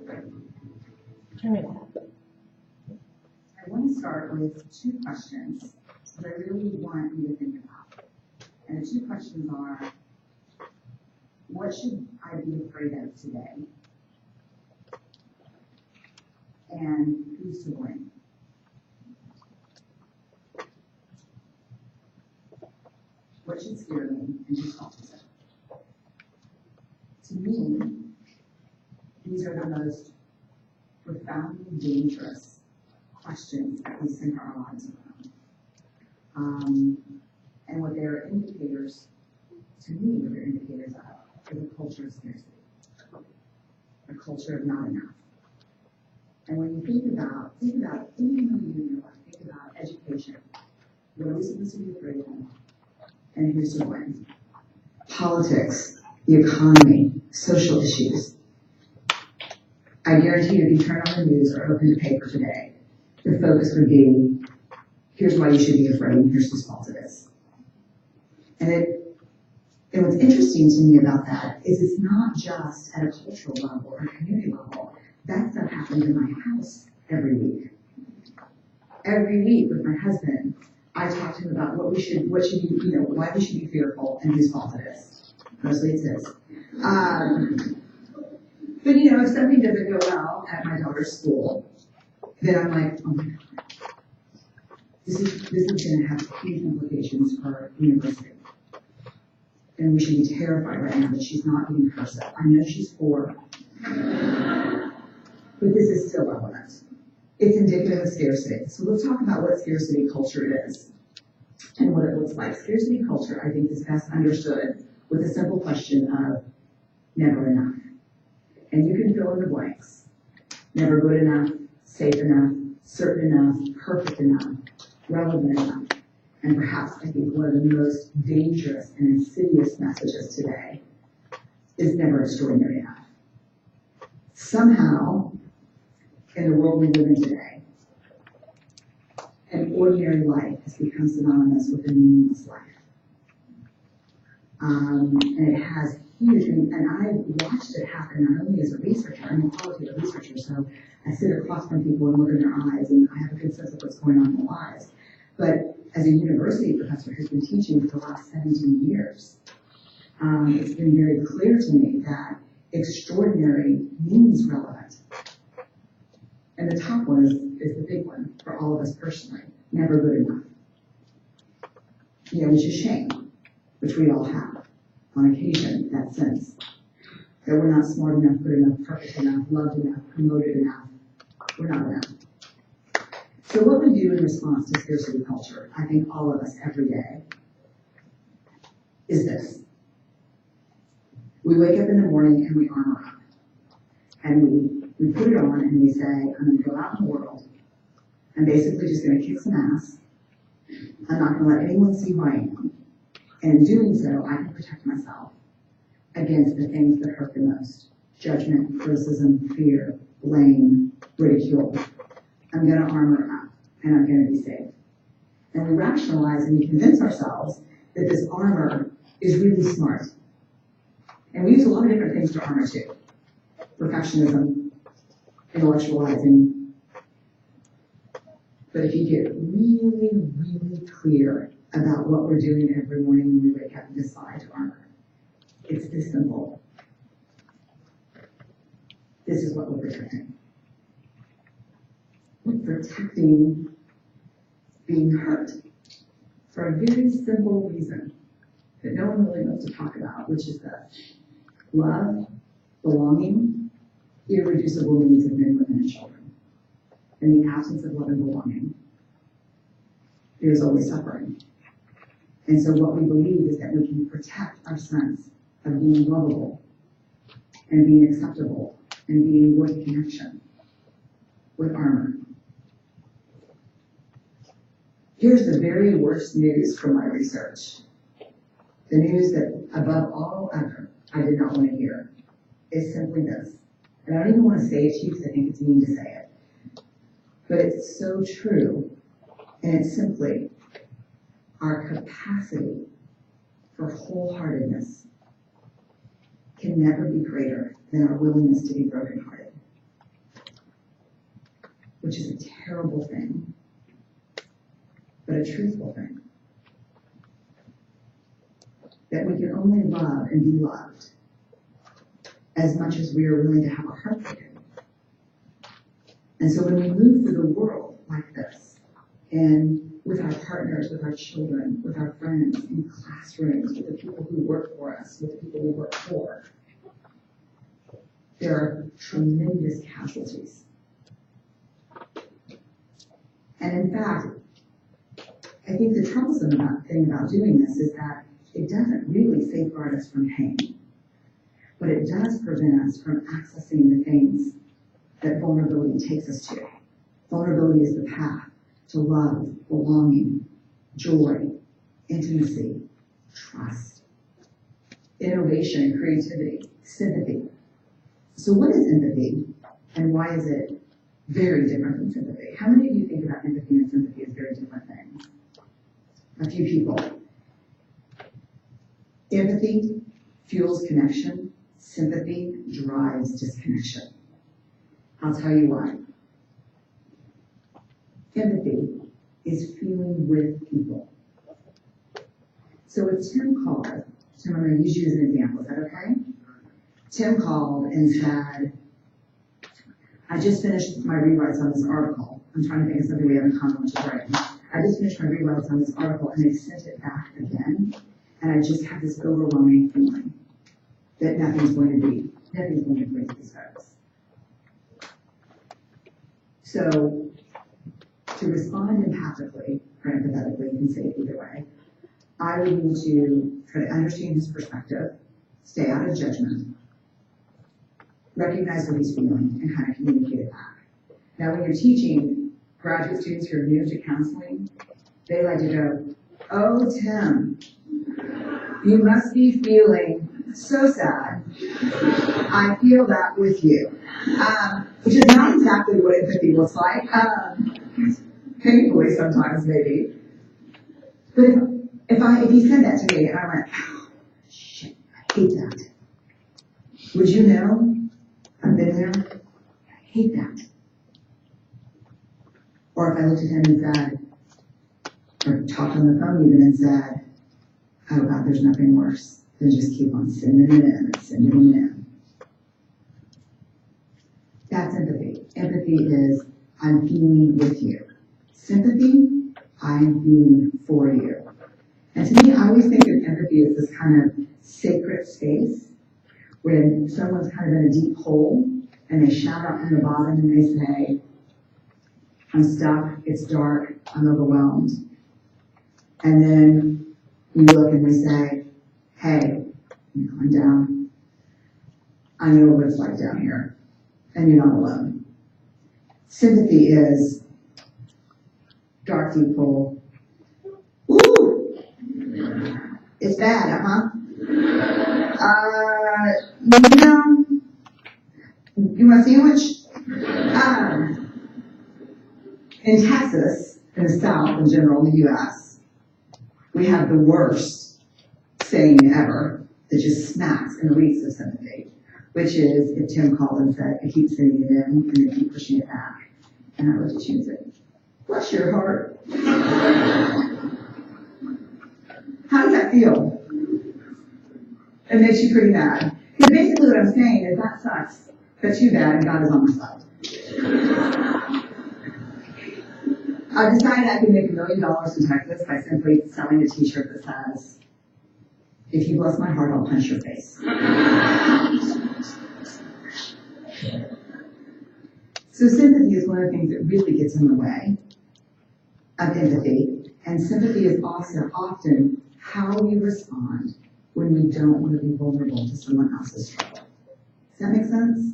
I want to start with two questions that I really want you to think about. And the two questions are, what should I be afraid of today? And who's to blame? What should scare me and whose fault is it? To me, these are the most profoundly dangerous questions that we center our lives around. And what they're indicators, to me, what they're indicators of is a culture of scarcity, a culture of not enough. And when you think about anything in your life, think about education. What are we supposed to be afraid of? And who's to blame? Politics, the economy, social issues. I guarantee you, if you turn on the news or open the paper today, the focus would be, here's why you should be afraid, and here's whose fault it is. And what's interesting to me about that is it's not just at a cultural level or a community level. That stuff happens in my house every week. Every week with my husband, I talk to him about why we should be fearful and whose fault it is. Mostly it's his. But if something doesn't go well at my daughter's school, then I'm like, oh my God, this is going to have huge implications for our university. And we should be terrified right now that she's not getting cursive. I know she's 4, but this is still relevant. It's indicative of scarcity. So let's talk about what scarcity culture is and what it looks like. Scarcity culture, I think, is best understood with a simple question of never enough. And you can fill in the blanks. Never good enough, safe enough, certain enough, perfect enough, relevant enough. And perhaps I think one of the most dangerous and insidious messages today is never extraordinary enough. Somehow, in the world we live in today, an ordinary life has become synonymous with a meaningless life. And it has huge, and I watched it happen not only as a researcher, I'm a qualitative researcher, so I sit across from people and look in their eyes, and I have a good sense of what's going on in their lives. But as a university professor who's been teaching for the last 17 years, it's been very clear to me that extraordinary means relevant. And the top one is the big one for all of us personally, never good enough. Which is shame, which we all have on occasion, that sense that we're not smart enough, good enough, perfect enough, loved enough, promoted enough, we're not enough. So what we do in response to scarcity culture, I think all of us every day, is this. We wake up in the morning and we armor up. And we put it on and we say, I'm going to go out in the world. I'm basically just going to kick some ass. I'm not going to let anyone see who I am. And in doing so, I can protect myself against the things that hurt the most. Judgment, criticism, fear, blame, ridicule. I'm going to armor up, and I'm going to be safe. And we rationalize and we convince ourselves that this armor is really smart. And we use a lot of different things to armor too. Perfectionism, intellectualizing. But if you get really, really clear about what we're doing every morning when we wake up and decide to armor, it's this simple. This is what we're protecting. We're protecting being hurt for a very simple reason that no one really knows to talk about, which is this. Love, belonging, irreducible needs of men, women, and children. In the absence of love and belonging, there's always suffering. And so what we believe is that we can protect our sense of being lovable and being acceptable and being worth connection with armor. Here's the very worst news from my research. The news that above all other I did not want to hear is simply this. And I don't even want to say it to you because I think it's mean to say it. But it's so true. And it's simply our capacity for wholeheartedness can never be greater than our willingness to be brokenhearted. which is a terrible thing, but a truthful thing. That we can only love and be loved as much as we are willing to have our heart broken. And so when we move through the world like this, and with our partners, with our children, with our friends, in classrooms, with the people who work for us, with the people we work for, there are tremendous casualties. And in fact, I think the troublesome thing about doing this is that it doesn't really safeguard us from pain, but it does prevent us from accessing the things that vulnerability takes us to. Vulnerability is the path to love, belonging, joy, intimacy, trust, innovation, creativity, sympathy. So what is empathy, and why is it very different than sympathy? How many of you think about empathy and sympathy as very different things? A few people. Empathy fuels connection. Sympathy drives disconnection. I'll tell you why. Empathy is feeling with people. So if Tim called, Tim, I'm going to use you as an example. Is that okay? Tim called and said, I just finished my rewrites on this article. I'm trying to think of something we have in common, which is writing. I just finished my rewrites on this article and I sent it back again. And I just have this overwhelming feeling that nothing's going to break these folks. So to respond empathically or empathetically, you can say it either way, I would need to try to understand his perspective, stay out of judgment, recognize what he's feeling, and kind of communicate it back. Now, when you're teaching graduate students who are new to counseling, they like to go, oh, Tim, you must be feeling so sad. I feel that with you. Which is not exactly what empathy looks like. Painfully sometimes, maybe. But if he said that to me and I went, oh, shit, I hate that. Would you know? I've been there. I hate that. Or if I looked at him and said, or talked on the phone even and said, oh God, there's nothing worse than just keep on sending it in and sending it in. That's empathy. Empathy is, I'm feeling with you. Sympathy, I'm feeling for you. And to me, I always think of empathy as this kind of sacred space when someone's kind of in a deep hole and they shout out from the bottom and they say, I'm stuck, it's dark, I'm overwhelmed. And then we look and we say, hey, I'm down. I know what it's like down here, and you're not alone. Sympathy is dark, deep hole. Ooh, it's bad, you want a sandwich? In Texas, in the South in general, in the U.S., we have the worst saying ever that just smacks and reeks of sympathy, which is if Tim called and said, I keep sending it in and they keep pushing it back. And I looked at you and said, bless your heart. How does that feel? It makes you pretty mad. Because basically what I'm saying is that sucks. But too bad, and God is on my side. I decided I could make $1 million in Texas by simply selling a t-shirt that says, if you bless my heart, I'll punch your face. So sympathy is one of the things that really gets in the way of empathy. And sympathy is also often how we respond when we don't want to be vulnerable to someone else's struggle. Does that make sense?